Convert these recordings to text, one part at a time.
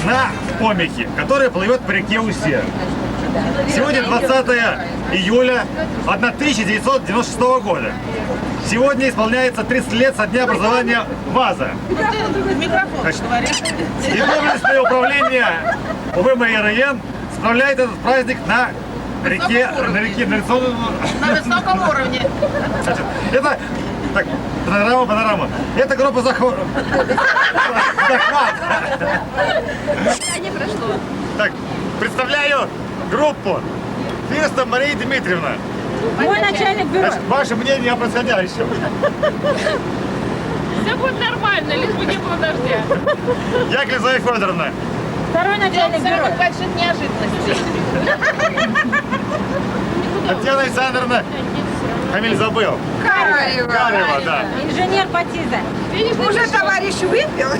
на Омике, который плывет по реке Усе. Сегодня 20 июля 1996 года. Сегодня исполняется 30 лет со дня образования ВАЗа. Ведомственное управление УВМ справляет этот праздник на высоком уровне. Это так, панорама. Это группа захват. Не прошло. Так, представляю группу. Фирстова Мария Дмитриевна. Мой начальник бюро. Значит, ваше мнение о происходящем. Все будет нормально, лишь бы не было дождя. Яковлева Зоя Федоровна. Второй начальник бюро. Самых больших неожиданностей. Татьяна Александровна. Фамилию забыл. Карева, да. Инженер Батиза. Уже товарищ выпил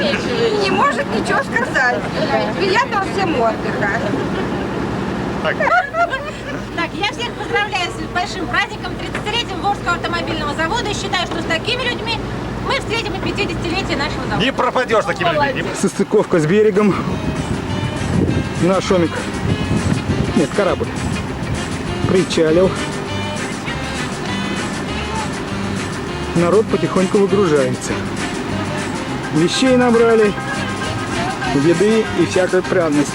и не может ничего сказать. Приятного всем отдыха. Так, я всех поздравляю с большим праздником, 30-летием Волжского автомобильного завода. И считаю, что с такими людьми мы встретим и 50-летие нашего завода. Не пропадешь такими людьми. Состыковка с берегом. Наш Омик, нет, корабль, причалил. Народ потихоньку выгружается. Вещей набрали, еды и всякой пряности.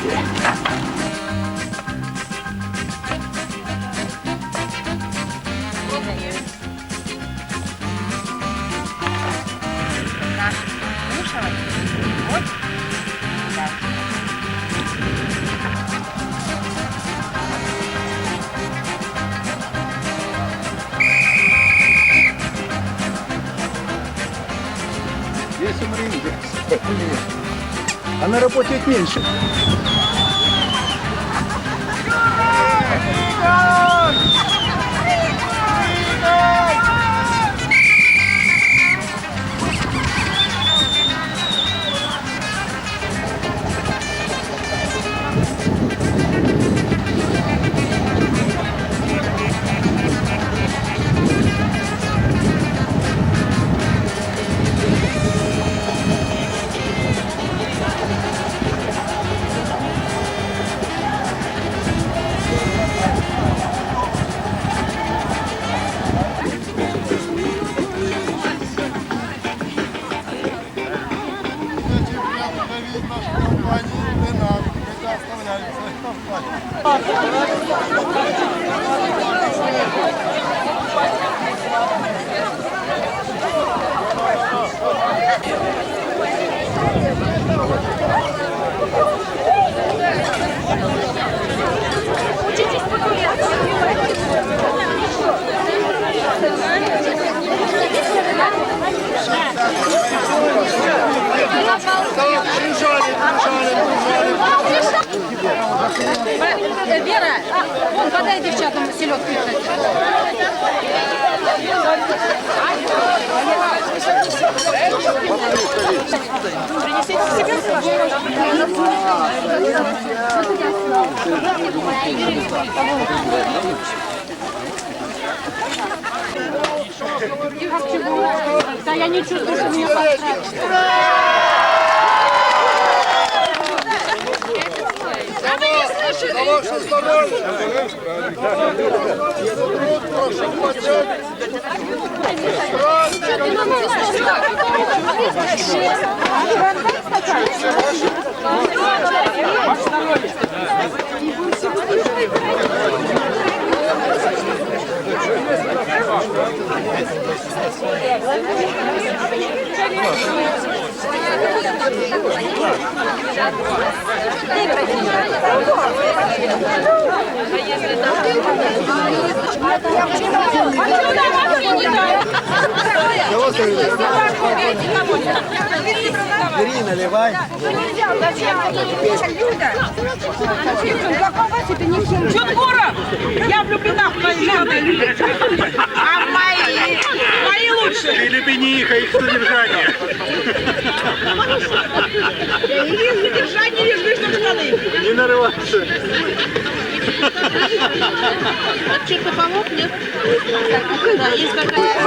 Здесь умрем, она работает меньше. Вера, вон подай девчатам селедку. Принесите да, я не чувствую, что меня подстраивают. Бери, наливай. Чудгуров, я влюблена в твою жену. А мои лучшие. Ты люби не их, а их содержание. Их содержание лишь вышли штаны. Не нарывайся. Чем-то помог, нет? Да, есть какая-то...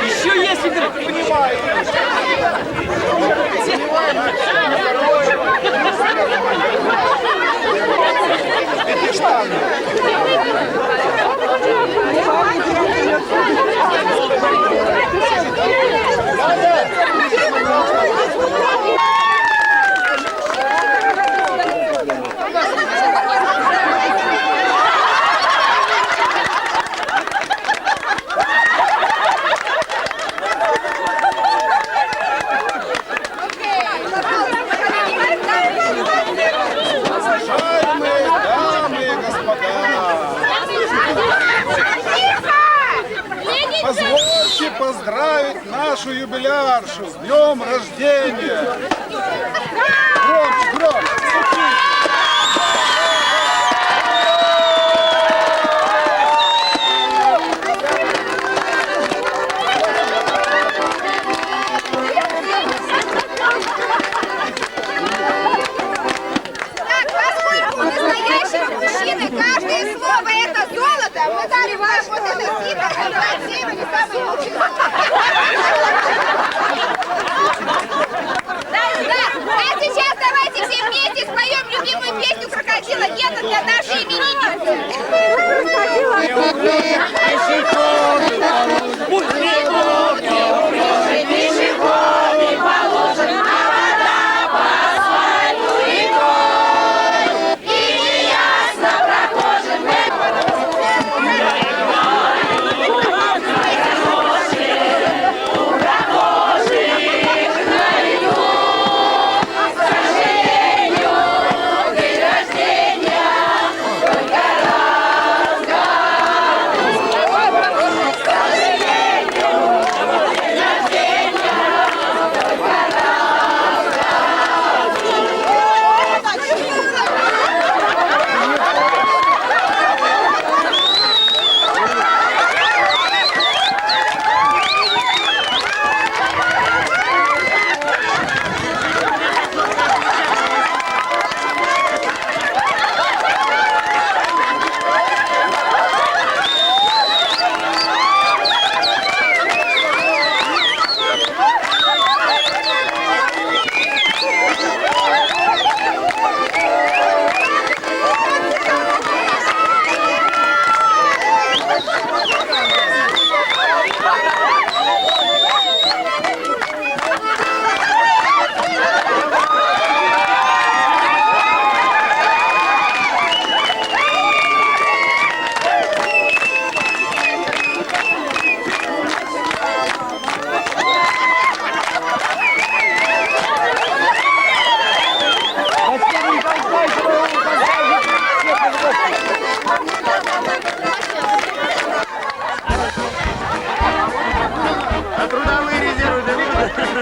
Еще есть, Игорь, понимаю. Позвольте поздравить нашу юбиляршу с днем рождения. Громче, громче. Каждое слово это золото. Мы дали вам вот это сито, отсеивали самые лучшие. А сейчас давайте все вместе споем любимую песню крокодила Гена для нашей именинницы.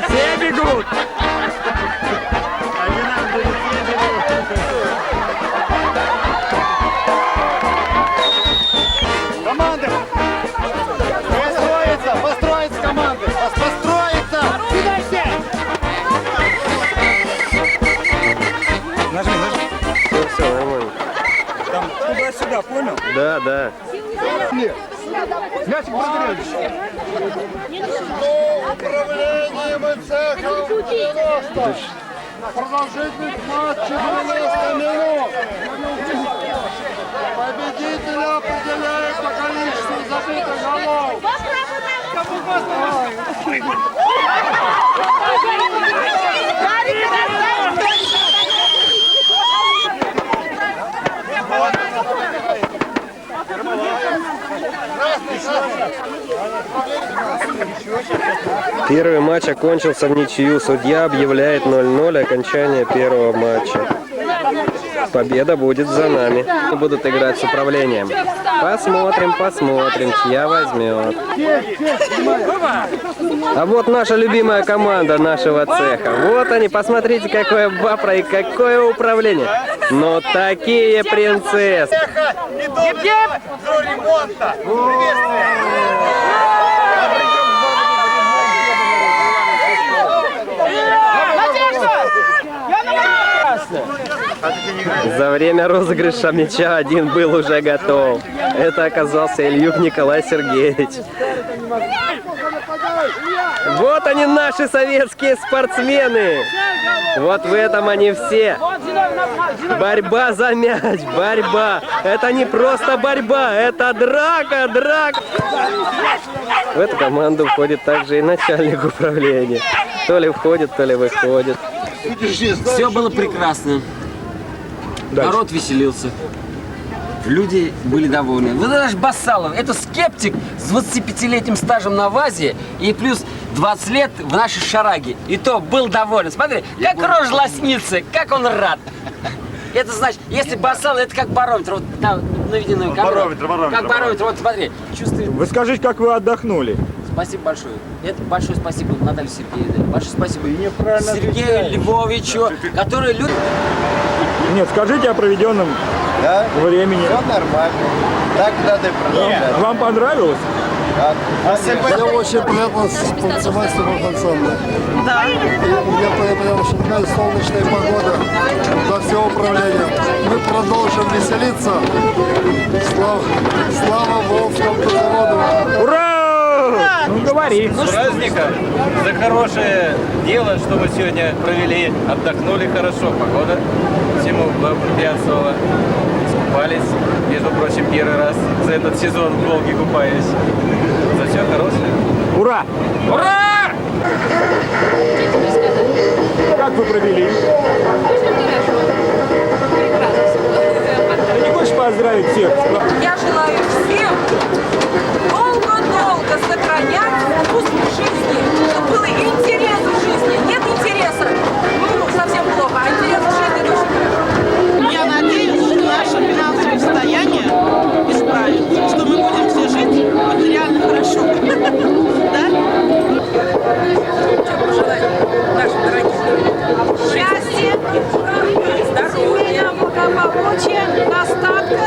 Все бегут. Команда! Построиться! Построиться, команды! Построиться! Нажми, нажми. Все, нормально. Там туда-сюда, понял? Да, да. Нет. Мячик разыграли. Управлением и цехом 90. Продолжительность матча 90 минут. Победителя определяют по количеству забитых голов. Первый матч окончился в ничью. Судья объявляет 0-0 окончание первого матча. Победа будет за нами. Будут играть с управлением. Посмотрим, посмотрим, чья возьмет. А вот наша любимая команда нашего цеха. Вот они, посмотрите, какое бапро и какое управление. Но такие принцессы. До ремонта. За время розыгрыша мяча один был уже готов. Это оказался Ильюк Николай Сергеевич. Вот они, наши советские спортсмены. Вот в этом они все. Борьба за мяч, борьба. Это не просто борьба, это драка, драка. В эту команду входит также и начальник управления. То ли входит, то ли выходит. Все было прекрасно. Народ веселился. Люди были довольны. Вот наш Басалов, это скептик с 25-летним стажем на ВАЗе и плюс 20 лет в нашей шараге. И то был доволен. Смотри, как рожа лоснится, как он рад. Это значит, если Басалов, это как барометр. Вот там наведенную камеру. Как барометр, вот смотри. Чувствует. Вы скажите, как вы отдохнули? Спасибо большое. Это большое спасибо Наталье Сергеевне. Большое спасибо Сергею Львовичу, который любит... Нет, скажите о проведенном времени. Все нормально. Так надо и продолжать. Вам понравилось? Мне очень приятно танцевать с тобой ансамблем. Да. Потому что такая солнечная погода за все управление. Мы продолжим веселиться. Слава Волжскому заводу. Ура! Ну, говори. С праздником, за хорошее дело, что мы сегодня провели, отдохнули хорошо, погода всему благоприятствовала, искупались, между прочим, первый раз за этот сезон в Волге купаюсь. За все хорошее. Ура! Ура! Как вы провели? Ты не хочешь поздравить всех? Я желаю всем долго-долго сохранять вкус в жизни, чтобы было интерес в жизни. Нет интереса, ну, совсем плохо, а интерес в жизни это очень хорошо. Я надеюсь, что наше финансовое состояние исправится, что мы будем все жить материально хорошо. Да? Что пожелать нашим дорогим? Счастья, здоровья, благополучия, достатка.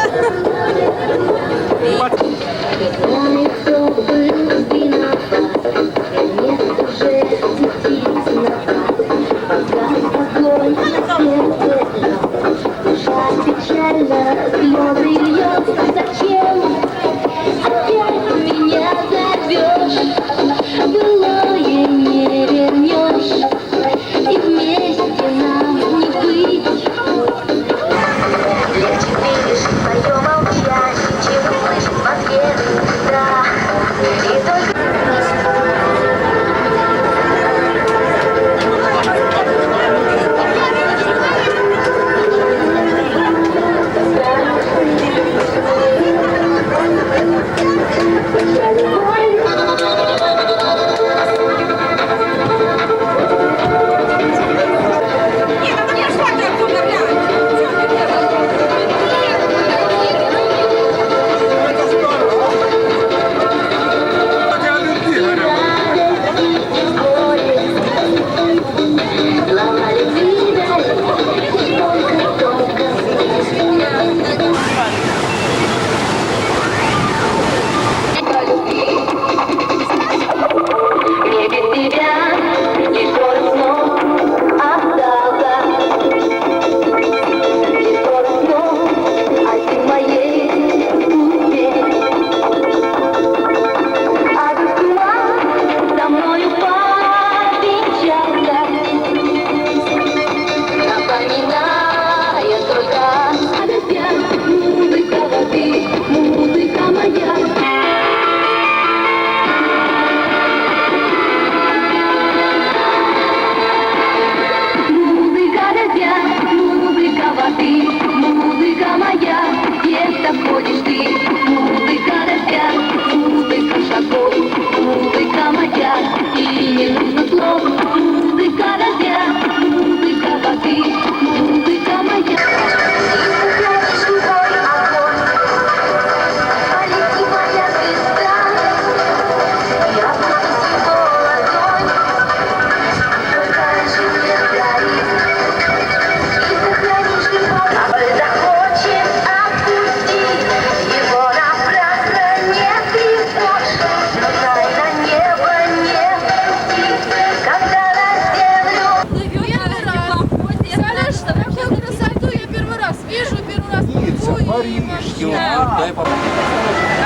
Все, дай попробовать.